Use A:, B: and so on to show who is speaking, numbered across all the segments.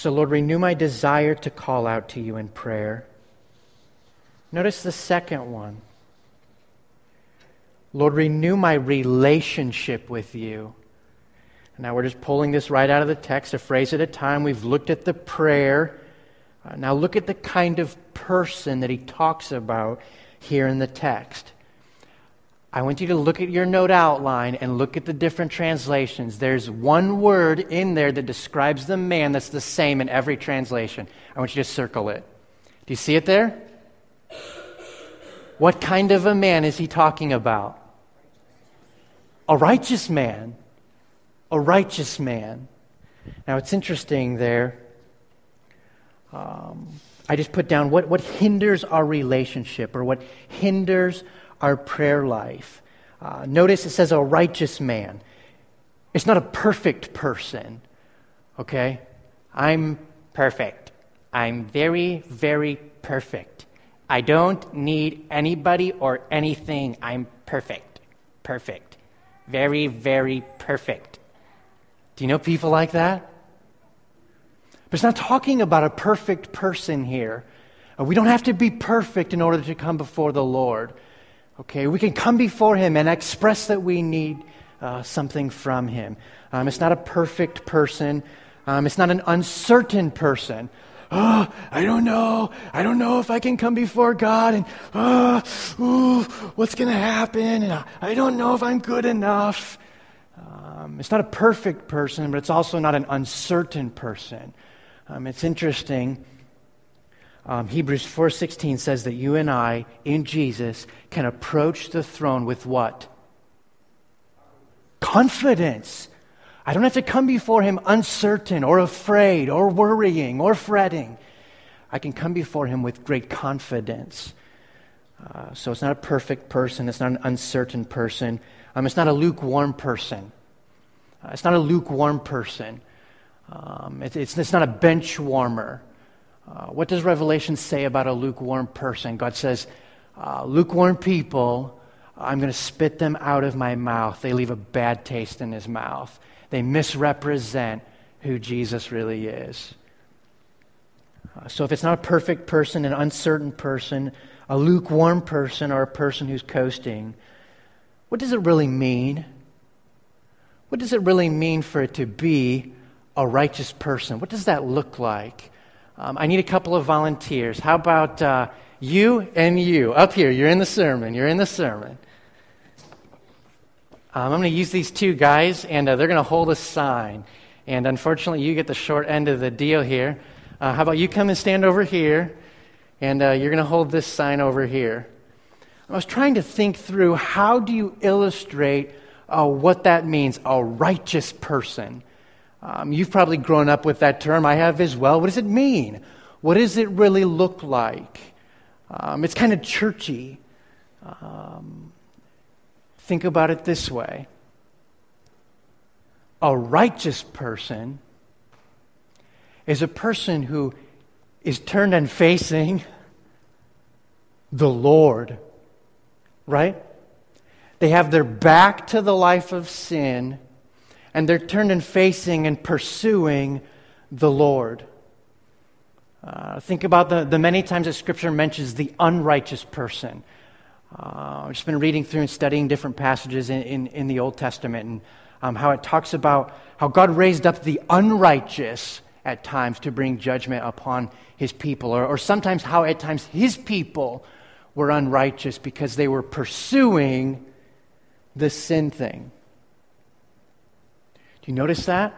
A: So, Lord, renew my desire to call out to you in prayer. Notice the second one. Lord, renew my relationship with you. Now we're just pulling this right out of the text, a phrase at a time. We've looked at the prayer. Now look at the kind of person that he talks about here in the text. I want you to look at your note outline and look at the different translations. There's one word in there that describes the man that's the same in every translation. I want you to circle it. Do you see it there? What kind of a man is he talking about? A righteous man. A righteous man. Now it's interesting there. I just put down what hinders our relationship or what hinders our prayer life. Notice it says a righteous man. It's not a perfect person. Okay? I'm perfect. I'm very, very perfect. I don't need anybody or anything. I'm perfect. Perfect. Very, very perfect. Do you know people like that? But it's not talking about a perfect person here. We don't have to be perfect in order to come before the Lord. Okay, we can come before Him and express that we need something from Him. It's not a perfect person. It's not an uncertain person. Oh, I don't know. I don't know if I can come before God, and what's going to happen? And I don't know if I'm good enough. It's not a perfect person, but it's also not an uncertain person. It's interesting. Hebrews 4:16 says that you and I, in Jesus, can approach the throne with what? Confidence. I don't have to come before Him uncertain or afraid or worrying or fretting. I can come before Him with great confidence. So it's not a perfect person. It's not an uncertain person. It's not a lukewarm person. It's not a lukewarm person. It's not a bench warmer. What does Revelation say about a lukewarm person? God says, lukewarm people, I'm going to spit them out of my mouth. They leave a bad taste in His mouth. They misrepresent who Jesus really is. So if it's not a perfect person, an uncertain person, a lukewarm person, or a person who's coasting, what does it really mean? What does it really mean for it to be a righteous person? What does that look like? I need a couple of volunteers. How about you and you? Up here, you're in the sermon. You're in the sermon. I'm going to use these two guys, and they're going to hold a sign. And unfortunately, you get the short end of the deal here. How about you come and stand over here, and you're going to hold this sign over here. I was trying to think through, how do you illustrate what that means, a righteous person? You've probably grown up with that term. I have as well. What does it mean? What does it really look like? It's kind of churchy. Think about it this way. A righteous person is a person who is turned and facing the Lord, right? They have their back to the life of sin, and they're turned and facing and pursuing the Lord. Think about the many times that Scripture mentions the unrighteous person. I've just been reading through and studying different passages in the Old Testament, and how it talks about how God raised up the unrighteous at times to bring judgment upon His people, or sometimes how at times His people were unrighteous because they were pursuing the sin thing. Do you notice that?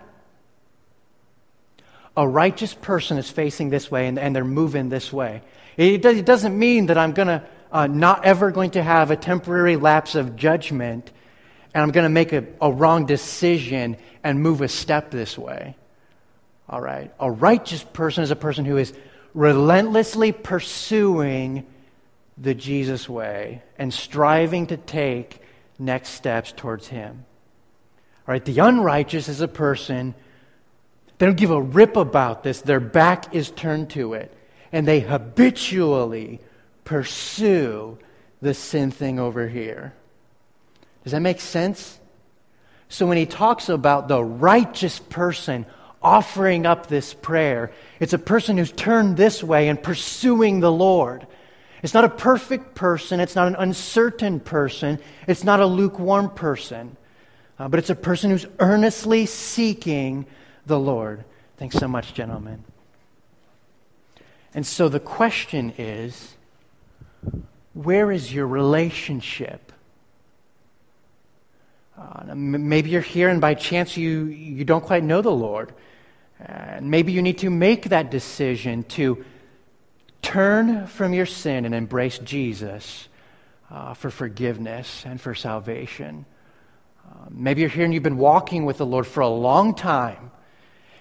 A: A righteous person is facing this way, and they're moving this way. It doesn't mean that I'm going to not ever going to have a temporary lapse of judgment, and I'm going to make a wrong decision and move a step this way. All right. A righteous person is a person who is relentlessly pursuing the Jesus way and striving to take next steps towards Him. All right. The unrighteous is a person, they don't give a rip about this. Their back is turned to it, and they habitually pursue the sin thing over here. Does that make sense? So when he talks about the righteous person, offering up this prayer. It's a person who's turned this way and pursuing the Lord. It's not a perfect person. It's not an uncertain person. It's not a lukewarm person. But it's a person who's earnestly seeking the Lord. Thanks so much, gentlemen. And so the question is, where is your relationship? Maybe you're here and by chance you don't quite know the Lord. And maybe you need to make that decision to turn from your sin and embrace Jesus for forgiveness and for salvation. Maybe you're here and you've been walking with the Lord for a long time,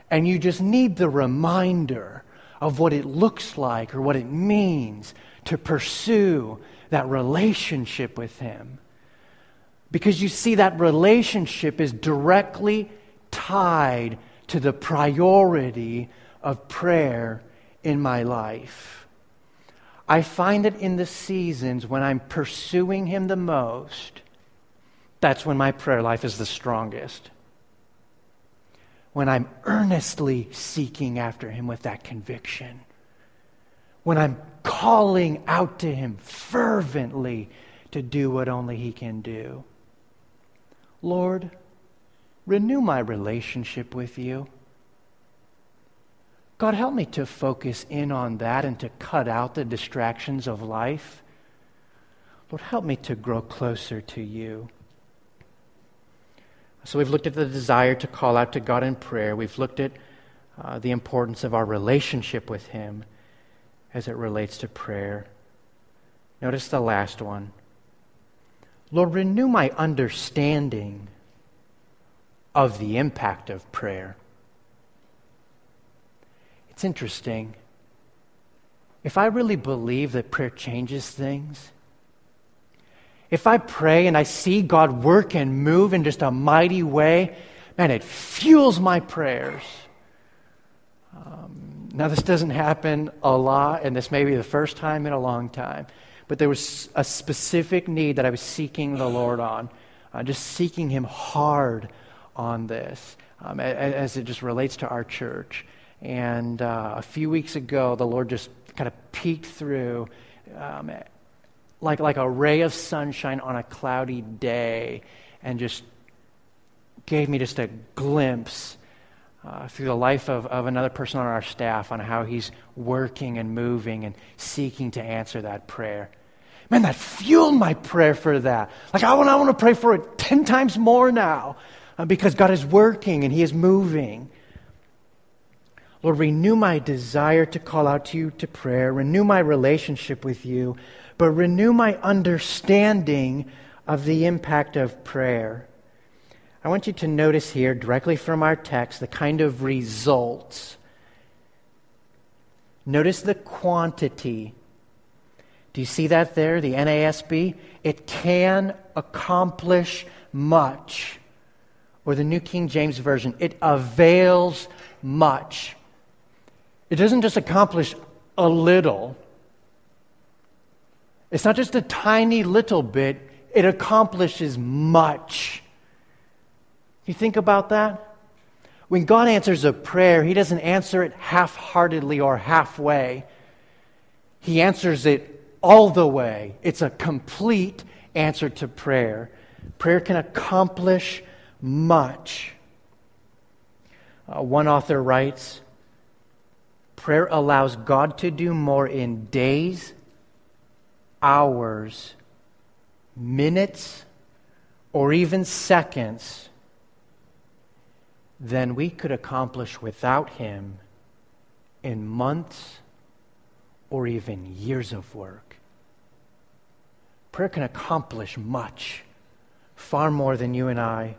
A: and you just need the reminder of what it looks like or what it means to pursue that relationship with Him. Because you see, that relationship is directly tied to the priority of prayer in my life. I find that in the seasons when I'm pursuing Him the most, that's when my prayer life is the strongest. When I'm earnestly seeking after Him with that conviction. When I'm calling out to Him fervently to do what only He can do. Lord, renew my relationship with You. God, help me to focus in on that and to cut out the distractions of life. Lord, help me to grow closer to You. So we've looked at the desire to call out to God in prayer. We've looked at the importance of our relationship with Him as it relates to prayer. Notice the last one. Lord, renew my understanding of the impact of prayer. It's interesting. If I really believe that prayer changes things, if I pray and I see God work and move in just a mighty way, man, it fuels my prayers. Now, this doesn't happen a lot, and this may be the first time in a long time, but there was a specific need that I was seeking the Lord on, just seeking Him hard on this, as it just relates to our church. And a few weeks ago, the Lord just kind of peeked through like a ray of sunshine on a cloudy day and just gave me just a glimpse through the life of another person on our staff on how He's working and moving and seeking to answer that prayer. Man, that fueled my prayer for that. Like, I want to pray for it 10 times more now because God is working and He is moving. Lord, renew my desire to call out to You to prayer. Renew my relationship with You, but renew my understanding of the impact of prayer. I want you to notice here, directly from our text, the kind of results. Notice the quantity. Do you see that there, the NASB? It can accomplish much. Or the New King James Version, it avails much. It doesn't just accomplish a little. It's not just a tiny little bit. It accomplishes much. You think about that? When God answers a prayer, He doesn't answer it half-heartedly or halfway. He answers it all the way. It's a complete answer to prayer. Prayer can accomplish much. One author writes, prayer allows God to do more in days, hours, minutes, or even seconds than we could accomplish without Him in months or even years of work. Prayer can accomplish much, far more than you and I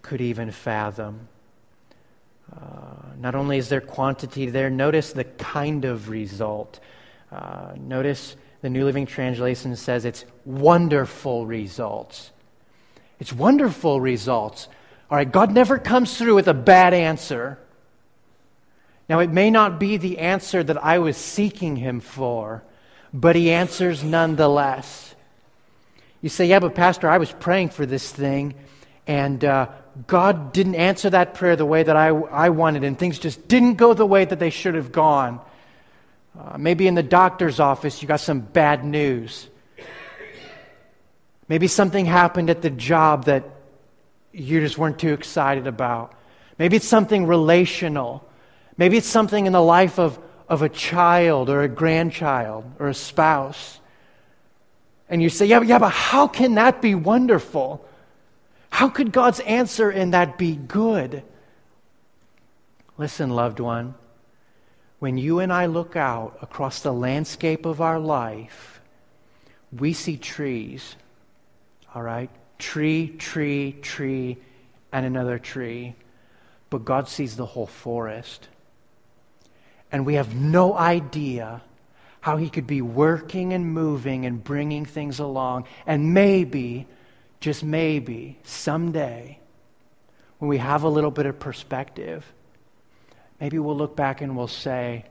A: could even fathom. Not only is there quantity there, notice the kind of result. Notice the New Living Translation says it's wonderful results. It's wonderful results. All right, God never comes through with a bad answer. Now, it may not be the answer that I was seeking Him for, but He answers nonetheless. You say, yeah, but Pastor, I was praying for this thing, and God didn't answer that prayer the way that I wanted, and things just didn't go the way that they should have gone. Maybe in the doctor's office you got some bad news. Maybe something happened at the job that you just weren't too excited about. Maybe it's something relational. Maybe it's something in the life of a child or a grandchild or a spouse. And you say, yeah, but how can that be wonderful? How could God's answer in that be good? Listen, loved one, when you and I look out across the landscape of our life, we see trees, all right? Tree, tree, tree, and another tree. But God sees the whole forest. And we have no idea how He could be working and moving and bringing things along. And maybe, just maybe, someday, when we have a little bit of perspective, maybe we'll look back and we'll say,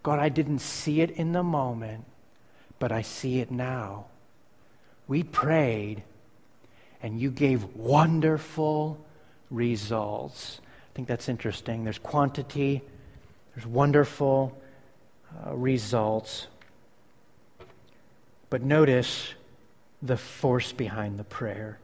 A: God, I didn't see it in the moment, but I see it now. We prayed, and you gave wonderful results. I think that's interesting. There's quantity, there's wonderful results. But notice the force behind the prayer.